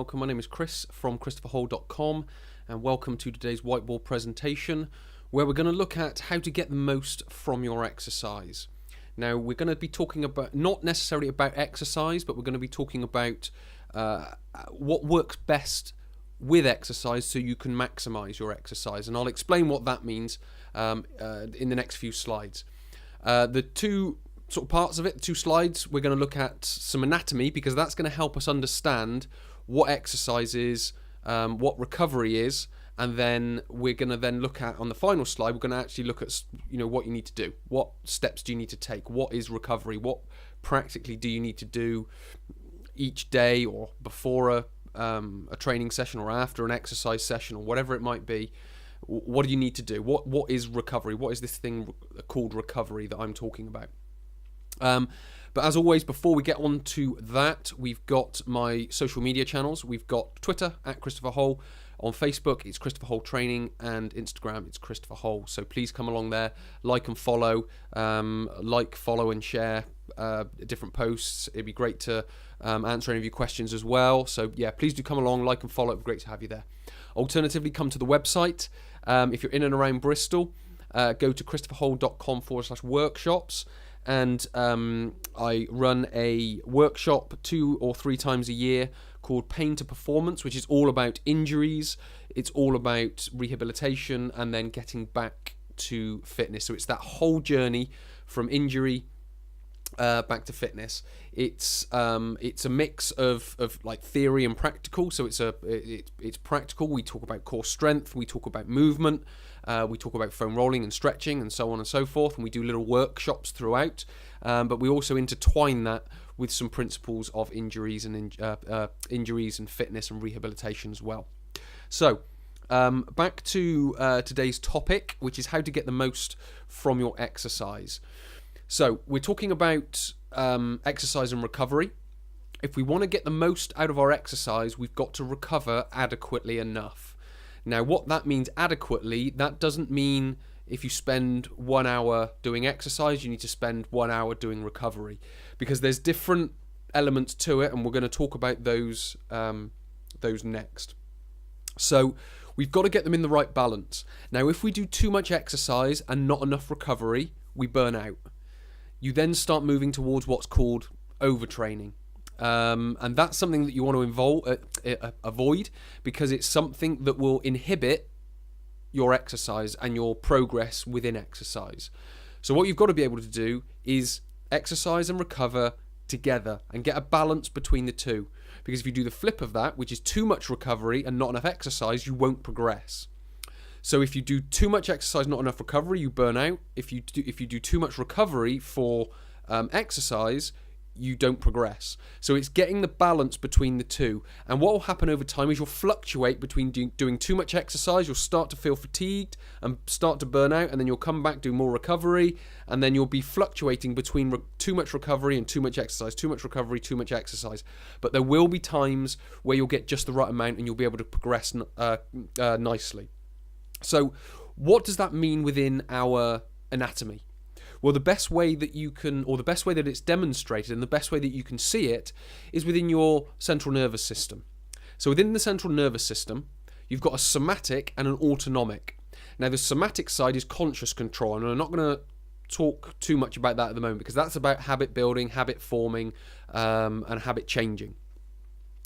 welcome. My name is Chris from ChristopherHole.com and welcome to today's whiteboard presentation where we're going to look at how to get the most from your exercise. Now we're going to be talking about, not necessarily about exercise, but we're going to be talking about what works best with exercise so you can maximize your exercise, and I'll explain what that means in the next few slides. The two sort of parts of it, the two slides, we're going to look at some anatomy because that's going to help us understand what exercise is, what recovery is, and then we're going to then look at, on the final slide, we're going to actually look at, what you need to do. What steps do you need to take? What is recovery? What practically do you need to do each day or before a training session or after an exercise session or whatever it might be? What do you need to do? What is recovery? What is this thing called recovery that I'm talking about? But as always, before we get on to that, we've got my social media channels. We've got Twitter at Christopher Hole. On Facebook, it's Christopher Hole Training, and Instagram, it's Christopher Hole. So please come along there, like and follow, follow and share different posts. It'd be great to answer any of your questions as well. So yeah, please do come along, like and follow. It'd be great to have you there. Alternatively, come to the website. If you're in and around Bristol, go to christopherhole.com/workshops. And I run a workshop 2 or 3 times a year called Pain to Performance, which is all about injuries. It's all about rehabilitation and then getting back to fitness. So it's that whole journey from injury back to fitness. It's a mix of like theory and practical. So it's practical. We talk about core strength. We talk about movement. We talk about foam rolling and stretching and so on and so forth, and we do little workshops throughout, but we also intertwine that with some principles of injuries and fitness and rehabilitation as well. So back to today's topic, which is how to get the most from your exercise. So we're talking about exercise and recovery. If we want to get the most out of our exercise, we've got to recover adequately enough. Now, what that means adequately, that doesn't mean if you spend 1 hour doing exercise, you need to spend 1 hour doing recovery, because there's different elements to it, and we're going to talk about those next. So we've got to get them in the right balance. Now, if we do too much exercise and not enough recovery, we burn out. You then start moving towards what's called overtraining. And that's something that you want to avoid, because it's something that will inhibit your exercise and your progress within exercise. So what you've got to be able to do is exercise and recover together and get a balance between the two. Because if you do the flip of that, which is too much recovery and not enough exercise, you won't progress. So if you do too much exercise, not enough recovery, you burn out. If you do too much recovery for exercise, you don't progress. So it's getting the balance between the two. And what will happen over time is you'll fluctuate between doing too much exercise. You'll start to feel fatigued and start to burn out, and then you'll come back, do more recovery, and then you'll be fluctuating between too much recovery and too much exercise, too much recovery, too much exercise. But there will be times where you'll get just the right amount and you'll be able to progress nicely. So what does that mean within our anatomy? Well, the best way that it's demonstrated and the best way that you can see it is within your central nervous system. So within the central nervous system, you've got a somatic and an autonomic. Now, the somatic side is conscious control, and I'm not going to talk too much about that at the moment because that's about habit building, habit forming, and habit changing.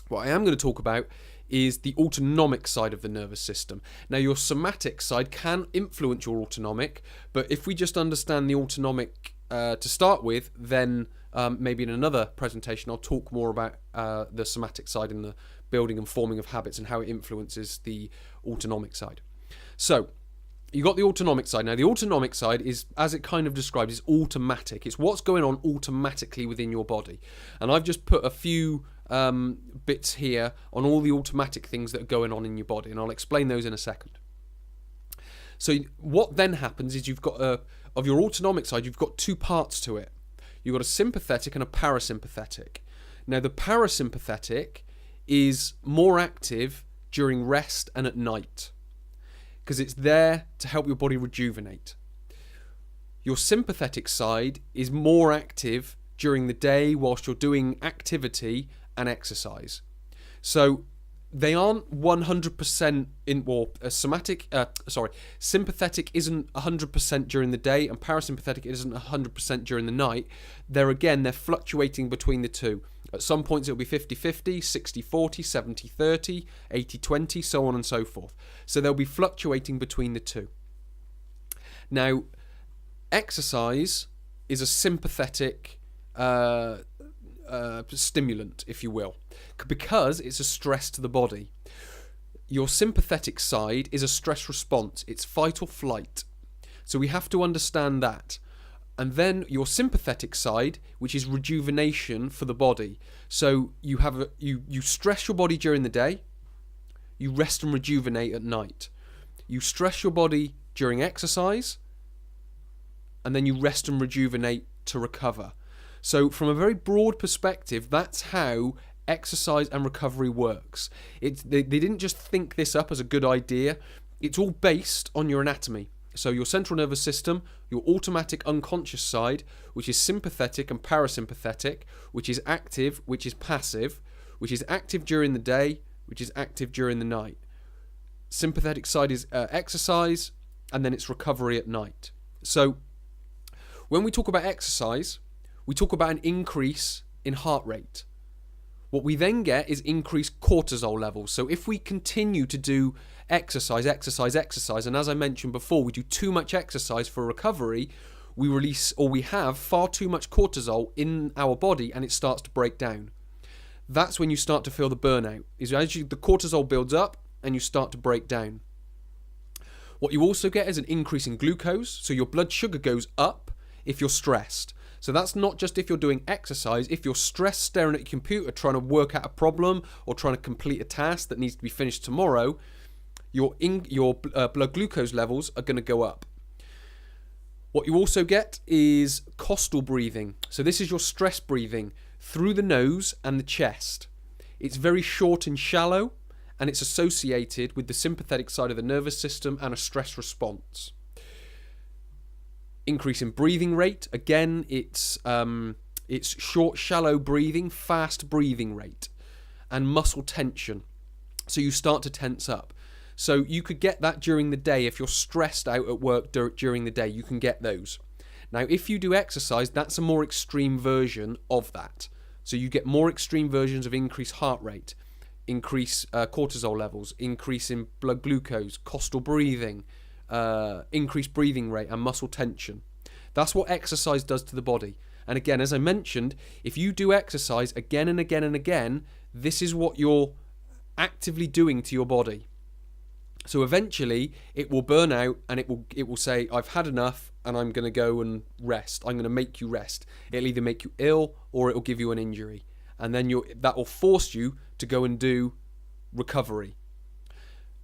What I am going to talk about is the autonomic side of the nervous system. Now, your somatic side can influence your autonomic, but if we just understand the autonomic to start with, then maybe in another presentation I'll talk more about the somatic side and the building and forming of habits and how it influences the autonomic side. So you got the autonomic side. Now, the autonomic side is, as it kind of describes, is automatic. It's what's going on automatically within your body. And I've just put a few bits here on all the automatic things that are going on in your body, and I'll explain those in a second. So what then happens is you've got of your autonomic side, you've got two parts to it. You've got a sympathetic and a parasympathetic. Now, the parasympathetic is more active during rest and at night because it's there to help your body rejuvenate. Your sympathetic side is more active during the day whilst you're doing activity and exercise. So they aren't 100% in, well, sympathetic isn't 100% during the day, and parasympathetic isn't 100% during the night. They're fluctuating between the two. At some points it'll be 50-50, 60-40, 70-30, 80-20, so on and so forth. So they'll be fluctuating between the two. Now, exercise is a sympathetic stimulant, if you will, because it's a stress to the body. Your sympathetic side is a stress response. It's fight or flight. So we have to understand that. And then your sympathetic side, which is rejuvenation for the body. So you have you stress your body during the day, you rest and rejuvenate at night. You stress your body during exercise, and then you rest and rejuvenate to recover. So from a very broad perspective, that's how exercise and recovery works. They didn't just think this up as a good idea. It's all based on your anatomy. So your central nervous system, your automatic unconscious side, which is sympathetic and parasympathetic, which is active, which is passive, which is active during the day, which is active during the night. Sympathetic side is exercise, and then it's recovery at night. So when we talk about exercise, we talk about an increase in heart rate. What we then get is increased cortisol levels. So if we continue to do exercise, and as I mentioned before, we do too much exercise for recovery, we release, or we have far too much cortisol in our body, and it starts to break down. That's when you start to feel the burnout. Is as the cortisol builds up and you start to break down. What you also get is an increase in glucose, so your blood sugar goes up if you're stressed. So that's not just if you're doing exercise. If you're stressed staring at your computer trying to work out a problem or trying to complete a task that needs to be finished tomorrow, your blood glucose levels are going to go up. What you also get is costal breathing. So this is your stress breathing through the nose and the chest. It's very short and shallow, and it's associated with the sympathetic side of the nervous system and a stress response. Increase in breathing rate. Again, it's short, shallow breathing, fast breathing rate, and muscle tension. So you start to tense up. So you could get that during the day. If you're stressed out at work during the day, you can get those. Now, if you do exercise, that's a more extreme version of that. So you get more extreme versions of increased heart rate, increase cortisol levels, increase in blood glucose, costal breathing, increased breathing rate, and muscle tension. That's what exercise does to the body. And again, as I mentioned, if you do exercise again and again and again, this is what you're actively doing to your body. So eventually it will burn out, and it will say, I've had enough and I'm going to go and rest. I'm going to make you rest. It'll either make you ill or it'll give you an injury. And then that will force you to go and do recovery.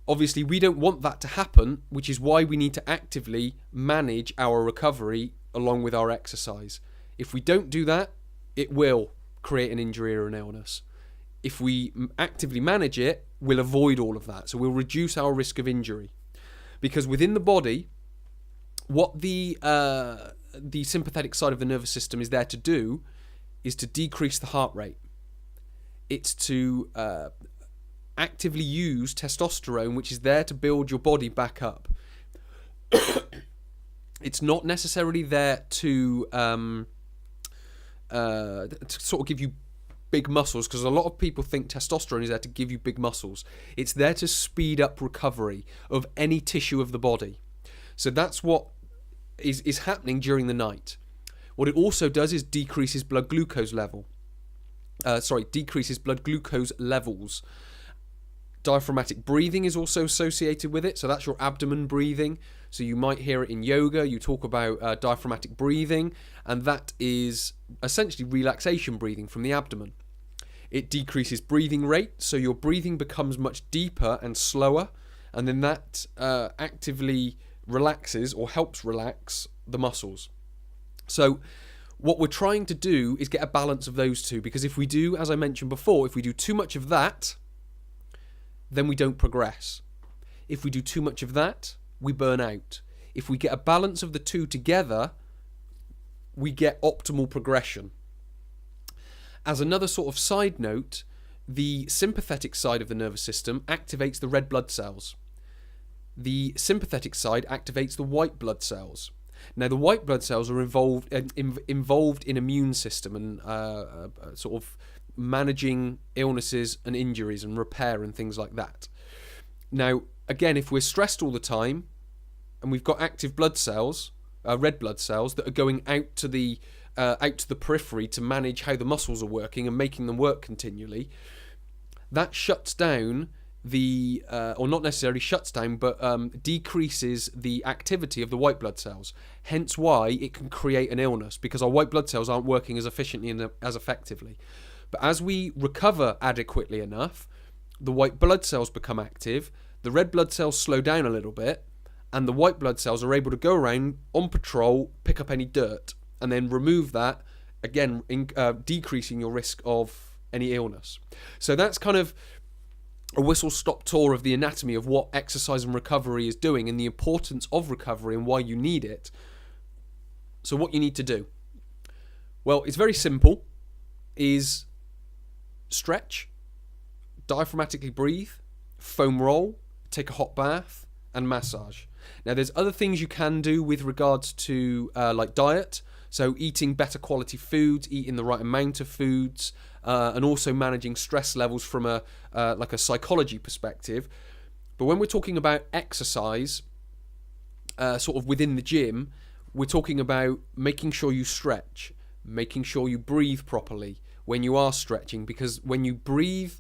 Obviously, we don't want that to happen, which is why we need to actively manage our recovery along with our exercise. If we don't do that, it will create an injury or an illness. If we actively manage it, we'll avoid all of that. So we'll reduce our risk of injury. Because within the body, what the sympathetic side of the nervous system is there to do is to decrease the heart rate. It's to actively use testosterone, which is there to build your body back up. It's not necessarily there to sort of give you big muscles, because a lot of people think testosterone is there to give you big muscles. It's there to speed up recovery of any tissue of the body. So that's what is happening during the night. What it also does is decreases blood glucose level. Decreases blood glucose levels. Diaphragmatic breathing is also associated with it. So that's your abdomen breathing. So you might hear it in yoga. You talk about diaphragmatic breathing, and that is essentially relaxation breathing from the abdomen. It decreases breathing rate, so your breathing becomes much deeper and slower, and then that actively relaxes or helps relax the muscles. So what we're trying to do is get a balance of those two, because if we do, as I mentioned before, if we do too much of that, then we don't progress. If we do too much of that, we burn out. If we get a balance of the two together, we get optimal progression. As another sort of side note, the sympathetic side of the nervous system activates the red blood cells. The sympathetic side activates the white blood cells. Now, the white blood cells are involved in immune system and sort of managing illnesses and injuries and repair and things like that. Now, again, if we're stressed all the time and we've got active blood cells, red blood cells that are going out to the periphery to manage how the muscles are working and making them work continually, that shuts down or not necessarily shuts down, but decreases the activity of the white blood cells. Hence why it can create an illness, because our white blood cells aren't working as efficiently and as effectively. But as we recover adequately enough, the white blood cells become active, the red blood cells slow down a little bit, and the white blood cells are able to go around on patrol, pick up any dirt, and then remove that, again, decreasing your risk of any illness. So that's kind of a whistle-stop tour of the anatomy of what exercise and recovery is doing and the importance of recovery and why you need it. So what you need to do? Well, it's very simple. Is stretch, diaphragmatically breathe, foam roll, take a hot bath, and massage. Now, there's other things you can do with regards to like diet. So eating better quality foods, eating the right amount of foods, and also managing stress levels from a psychology perspective. But when we're talking about exercise, sort of within the gym, we're talking about making sure you stretch, making sure you breathe properly when you are stretching, because when you breathe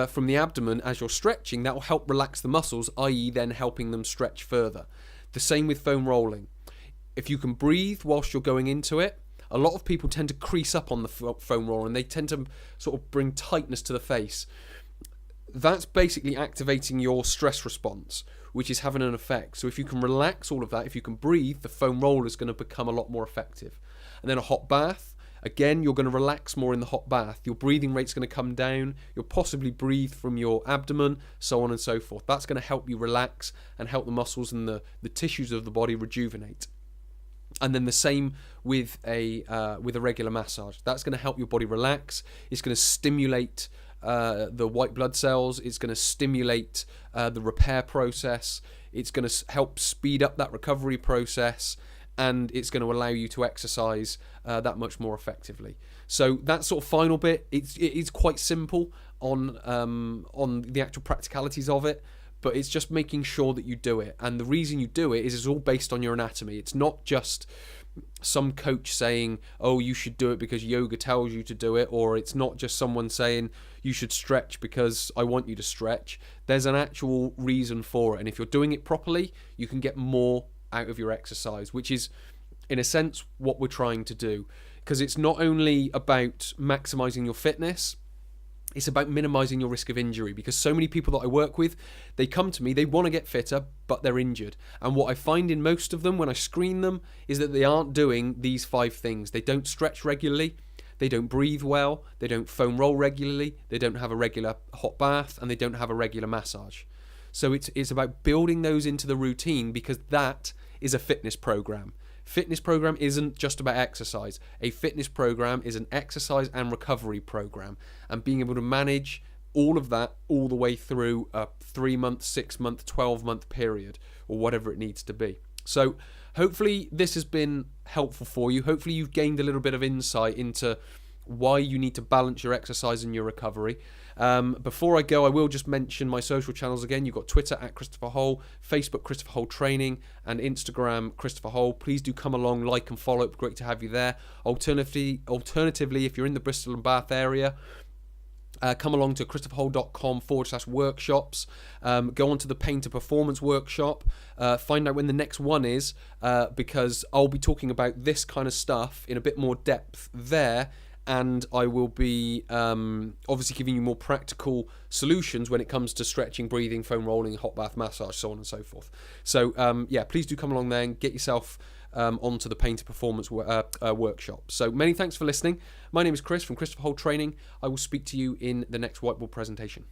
from the abdomen as you're stretching, that will help relax the muscles, i.e. then helping them stretch further. The same with foam rolling. If you can breathe whilst you're going into it, a lot of people tend to crease up on the foam roller and they tend to sort of bring tightness to the face. That's basically activating your stress response, which is having an effect. So if you can relax all of that, if you can breathe, the foam roller is going to become a lot more effective. And then a hot bath, again, you're going to relax more in the hot bath. Your breathing rate's going to come down. You'll possibly breathe from your abdomen, so on and so forth. That's going to help you relax and help the muscles and the tissues of the body rejuvenate. And then the same with a regular massage. That's going to help your body relax. It's going to stimulate the white blood cells. It's going to stimulate the repair process. It's going to help speed up that recovery process, and it's going to allow you to exercise that much more effectively. So that sort of final bit, it is quite simple on the actual practicalities of it. But it's just making sure that you do it. And the reason you do it is it's all based on your anatomy. It's not just some coach saying, oh, you should do it because yoga tells you to do it. Or it's not just someone saying you should stretch because I want you to stretch. There's an actual reason for it. And if you're doing it properly, you can get more out of your exercise, which is, in a sense, what we're trying to do. Because it's not only about maximizing your fitness, it's about minimizing your risk of injury, because so many people that I work with, they come to me, they want to get fitter, but they're injured. And what I find in most of them when I screen them is that they aren't doing these 5 things. They don't stretch regularly, they don't breathe well, they don't foam roll regularly, they don't have a regular hot bath, and they don't have a regular massage. So it's about building those into the routine, because that is a fitness program. Fitness program isn't just about exercise. A fitness program is an exercise and recovery program, and being able to manage all of that all the way through a 3-month, 6-month, 12-month period, or whatever it needs to be. So hopefully this has been helpful for you. Hopefully you've gained a little bit of insight into why you need to balance your exercise and your recovery. Before I go, I will just mention my social channels again. You've got Twitter at Christopher Hole, Facebook Christopher Hole Training, and Instagram Christopher Hole. Please do come along, like and follow. It'd be great to have you there. Alternatively, if you're in the Bristol and Bath area, come along to christopherhole.com/workshops. Go on to the Pain to Performance workshop. Find out when the next one is, because I'll be talking about this kind of stuff in a bit more depth there. And I will be obviously giving you more practical solutions when it comes to stretching, breathing, foam rolling, hot bath, massage, so on and so forth. So please do come along there and get yourself onto the Pain to Performance workshop. So many thanks for listening. My name is Chris from Christopher Hole Training. I will speak to you in the next whiteboard presentation.